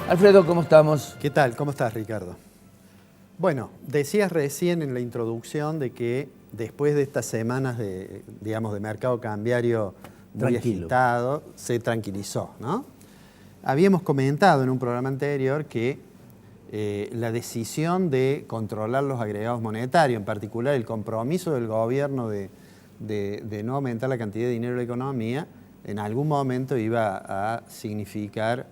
Alfredo, ¿cómo estamos? ¿Qué tal? ¿Cómo estás, Ricardo? Bueno, decías recién en la introducción de que después de estas semanas de mercado cambiario muy agitado, se tranquilizó, ¿no? Habíamos comentado en un programa anterior que la decisión de controlar los agregados monetarios, en particular el compromiso del gobierno de no aumentar la cantidad de dinero en la economía, en algún momento iba a significar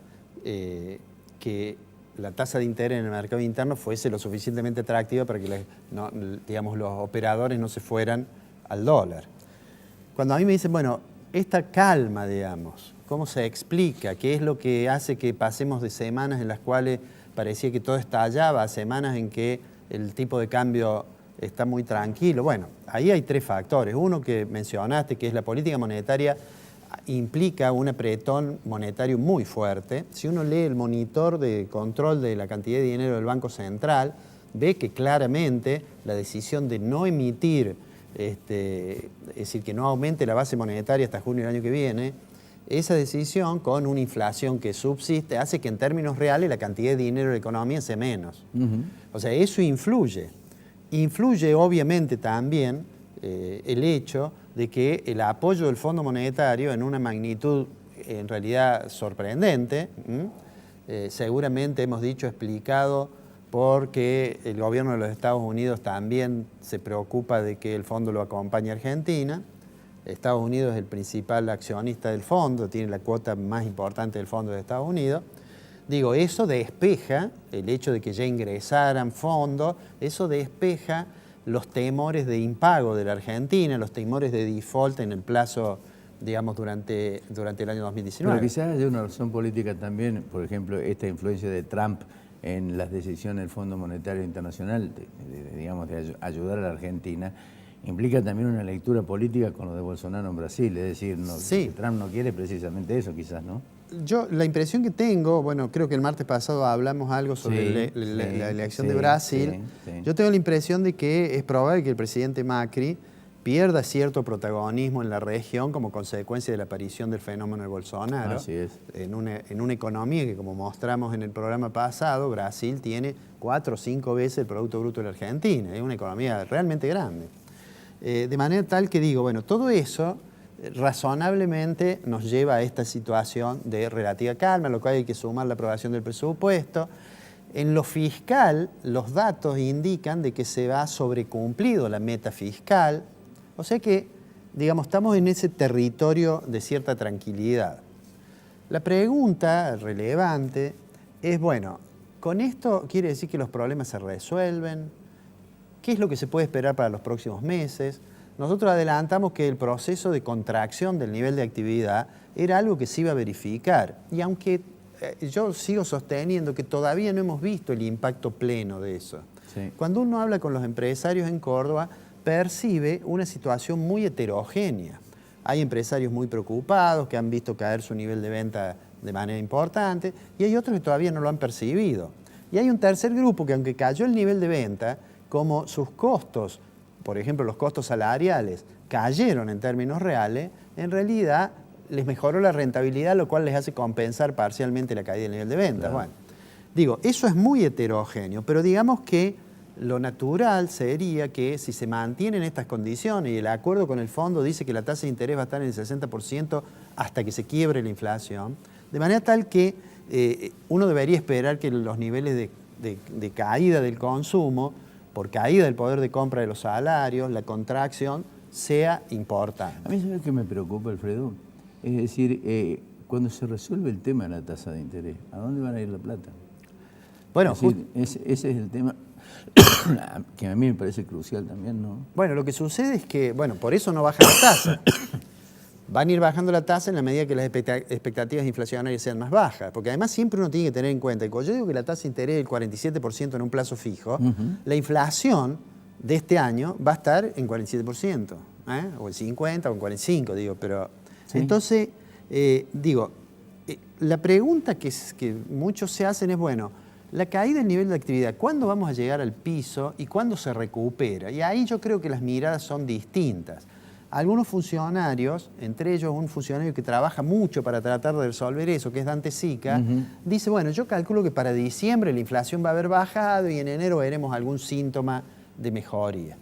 que la tasa de interés en el mercado interno fuese lo suficientemente atractiva para que los operadores no se fueran al dólar. Cuando a mí me dicen, bueno, esta calma, digamos, ¿cómo se explica? ¿Qué es lo que hace que pasemos de semanas en las cuales parecía que todo estallaba a semanas en que el tipo de cambio está muy tranquilo? Bueno, ahí hay tres factores. Uno que mencionaste, que es la política monetaria, implica un apretón monetario muy fuerte. Si uno lee el monitor de control de la cantidad de dinero del Banco Central, ve que claramente la decisión de no emitir, es decir, que no aumente la base monetaria hasta junio del año que viene, esa decisión con una inflación que subsiste hace que en términos reales la cantidad de dinero de la economía sea menos. O sea, eso influye. Influye obviamente también el hecho de que el apoyo del Fondo Monetario en una magnitud en realidad sorprendente, seguramente hemos dicho, explicado, porque el gobierno de los Estados Unidos también se preocupa de que el fondo lo acompañe a Argentina. Estados Unidos es el principal accionista del fondo, tiene la cuota más importante del fondo de Estados Unidos. Digo, eso despeja, el hecho de que ya ingresaran fondos, eso despeja los temores de impago de la Argentina, los temores de default en el plazo, digamos, durante el año 2019. Pero quizás haya una razón política también, por ejemplo, esta influencia de Trump en las decisiones del Fondo Monetario Internacional, de ayudar a la Argentina, implica también una lectura política con lo de Bolsonaro en Brasil, es decir, sí. Trump no quiere precisamente eso, quizás, ¿no? Yo, la impresión que tengo, bueno, creo que el martes pasado hablamos algo sobre la elección de Brasil. Yo tengo la impresión de que es probable que el presidente Macri pierda cierto protagonismo en la región como consecuencia de la aparición del fenómeno de Bolsonaro. Así es. En una economía que, como mostramos en el programa pasado, Brasil tiene 4 o 5 veces el Producto Bruto de la Argentina. Es una economía realmente grande. De manera tal que digo, bueno, todo eso razonablemente nos lleva a esta situación de relativa calma, a lo cual hay que sumar la aprobación del presupuesto. En lo fiscal, los datos indican de que se va sobrecumplido la meta fiscal, o sea que, digamos, estamos en ese territorio de cierta tranquilidad. La pregunta relevante es, bueno, ¿con esto quiere decir que los problemas se resuelven? ¿Qué es lo que se puede esperar para los próximos meses? Nosotros adelantamos que el proceso de contracción del nivel de actividad era algo que se iba a verificar. Y aunque yo sigo sosteniendo que todavía no hemos visto el impacto pleno de eso. Sí. Cuando uno habla con los empresarios en Córdoba, percibe una situación muy heterogénea. Hay empresarios muy preocupados que han visto caer su nivel de venta de manera importante y hay otros que todavía no lo han percibido. Y hay un tercer grupo que, aunque cayó el nivel de venta, como sus costos, por ejemplo, los costos salariales cayeron en términos reales, en realidad les mejoró la rentabilidad, lo cual les hace compensar parcialmente la caída del nivel de ventas. Claro. Bueno, digo, eso es muy heterogéneo, pero digamos que lo natural sería que si se mantienen estas condiciones y el acuerdo con el fondo dice que la tasa de interés va a estar en el 60% hasta que se quiebre la inflación, de manera tal que uno debería esperar que los niveles de caída del consumo por caída del poder de compra de los salarios, la contracción, sea importante. A mí es lo que me preocupa, Alfredo. Es decir, cuando se resuelve el tema de la tasa de interés, ¿a dónde van a ir la plata? Bueno, es decir, ese es el tema que a mí me parece crucial también, ¿no? Bueno, lo que sucede es que, bueno, por eso no baja la tasa. Van a ir bajando la tasa en la medida que las expectativas inflacionarias sean más bajas. Porque además siempre uno tiene que tener en cuenta que cuando yo digo que la tasa de interés es el 47% en un plazo fijo, la inflación de este año va a estar en 47%, o en 50 o en 45, digo. Pero ¿sí? Entonces, la pregunta que muchos se hacen es, bueno, la caída del nivel de actividad, ¿cuándo vamos a llegar al piso y cuándo se recupera? Y ahí yo creo que las miradas son distintas. algunos funcionarios, entre ellos un funcionario que trabaja mucho para tratar de resolver eso, que es Dante Sica, dice, bueno, yo calculo que para diciembre la inflación va a haber bajado y en enero veremos algún síntoma de mejoría.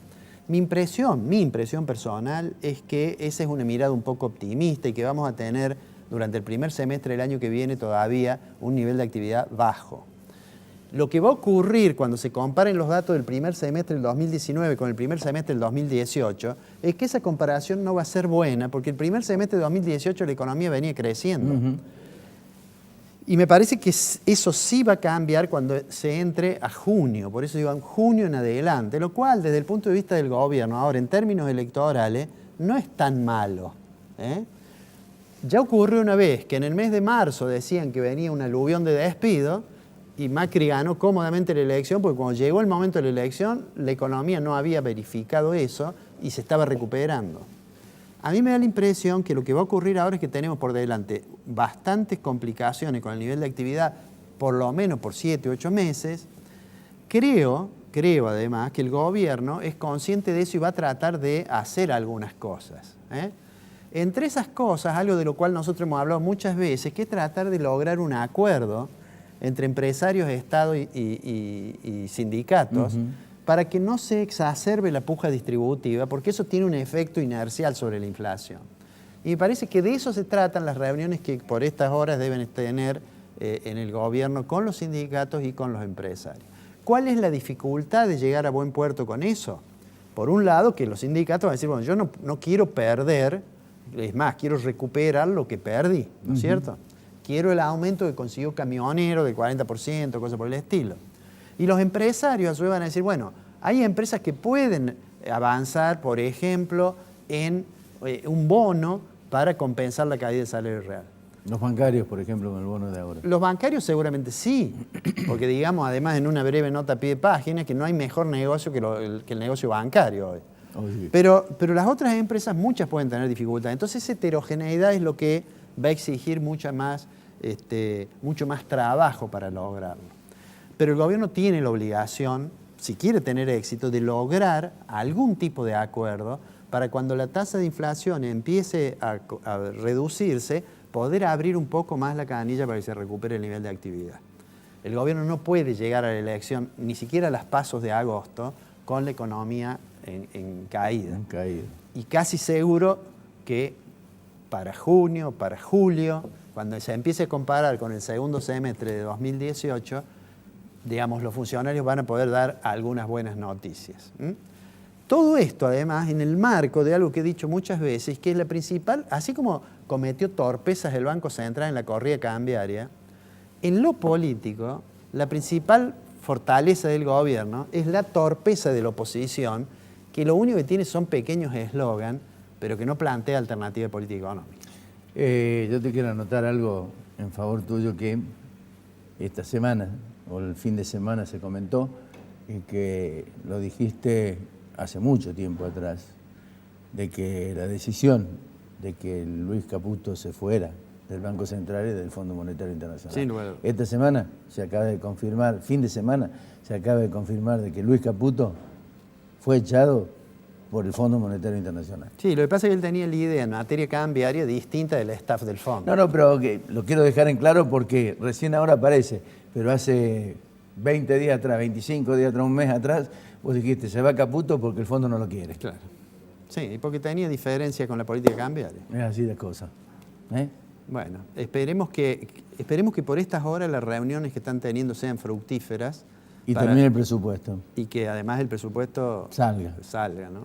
Mi impresión personal es que esa es una mirada un poco optimista y que vamos a tener durante el primer semestre del año que viene todavía un nivel de actividad bajo. Lo que va a ocurrir cuando se comparen los datos del primer semestre del 2019 con el primer semestre del 2018 es que esa comparación no va a ser buena porque el primer semestre del 2018 la economía venía creciendo. Y me parece que eso sí va a cambiar cuando se entre a junio, por eso digo en junio en adelante, lo cual desde el punto de vista del gobierno, ahora en términos electorales, no es tan malo. Ya ocurrió una vez que en el mes de marzo decían que venía un aluvión de despido y Macri ganó cómodamente la elección porque cuando llegó el momento de la elección la economía no había verificado eso y se estaba recuperando. A mí me da la impresión que lo que va a ocurrir ahora es que tenemos por delante bastantes complicaciones con el nivel de actividad, por lo menos por 7 u 8 meses. Creo además que el gobierno es consciente de eso y va a tratar de hacer algunas cosas. Entre esas cosas, algo de lo cual nosotros hemos hablado muchas veces, que es tratar de lograr un acuerdo entre empresarios, Estado y sindicatos, para que no se exacerbe la puja distributiva, porque eso tiene un efecto inercial sobre la inflación. Y me parece que de eso se tratan las reuniones que por estas horas deben tener en el gobierno con los sindicatos y con los empresarios. ¿Cuál es la dificultad de llegar a buen puerto con eso? Por un lado, que los sindicatos van a decir, bueno, yo no quiero perder, es más, quiero recuperar lo que perdí, ¿no es cierto? Quiero el aumento que consiguió Camionero del 40%, cosas por el estilo. Y los empresarios a su vez van a decir, bueno, hay empresas que pueden avanzar, por ejemplo, en un bono para compensar la caída del salario real. Los bancarios, por ejemplo, con el bono de ahora. Los bancarios seguramente sí, porque digamos, además en una breve nota a pie de página, que no hay mejor negocio que el negocio bancario hoy. Sí. Pero las otras empresas, muchas pueden tener dificultades. Entonces esa heterogeneidad es lo que va a exigir mucho más trabajo para lograrlo. Pero el gobierno tiene la obligación, si quiere tener éxito, de lograr algún tipo de acuerdo para cuando la tasa de inflación empiece a reducirse, poder abrir un poco más la canilla para que se recupere el nivel de actividad. El gobierno no puede llegar a la elección, ni siquiera a las pasos de agosto, con la economía en caída. Y casi seguro que para junio, para julio, cuando se empiece a comparar con el segundo semestre de 2018, digamos, los funcionarios van a poder dar algunas buenas noticias. Todo esto, además, en el marco de algo que he dicho muchas veces, que es la principal, así como cometió torpezas el Banco Central en la corrida cambiaria, en lo político, la principal fortaleza del gobierno es la torpeza de la oposición, que lo único que tiene son pequeños eslogans, pero que no plantea alternativa de política económica. Yo te quiero anotar algo en favor tuyo que esta semana o el fin de semana se comentó y que lo dijiste hace mucho tiempo atrás, de que la decisión de que Luis Caputo se fuera del Banco Central y del Fondo Monetario Internacional. Sin duda. Esta semana se acaba de confirmar, fin de semana, se acaba de confirmar de que Luis Caputo fue echado por el Fondo Monetario Internacional. Sí, lo que pasa es que él tenía la idea en materia cambiaria distinta del staff del fondo. No, pero lo quiero dejar en claro porque recién ahora aparece, pero hace 20 días atrás, 25 días atrás, un mes atrás, vos dijiste, se va Caputo porque el fondo no lo quiere. Claro. Sí, porque tenía diferencia con la política cambiaria. Es así de cosa. Bueno, esperemos que por estas horas las reuniones que están teniendo sean fructíferas. Y también el presupuesto. Y que además el presupuesto salga, ¿no?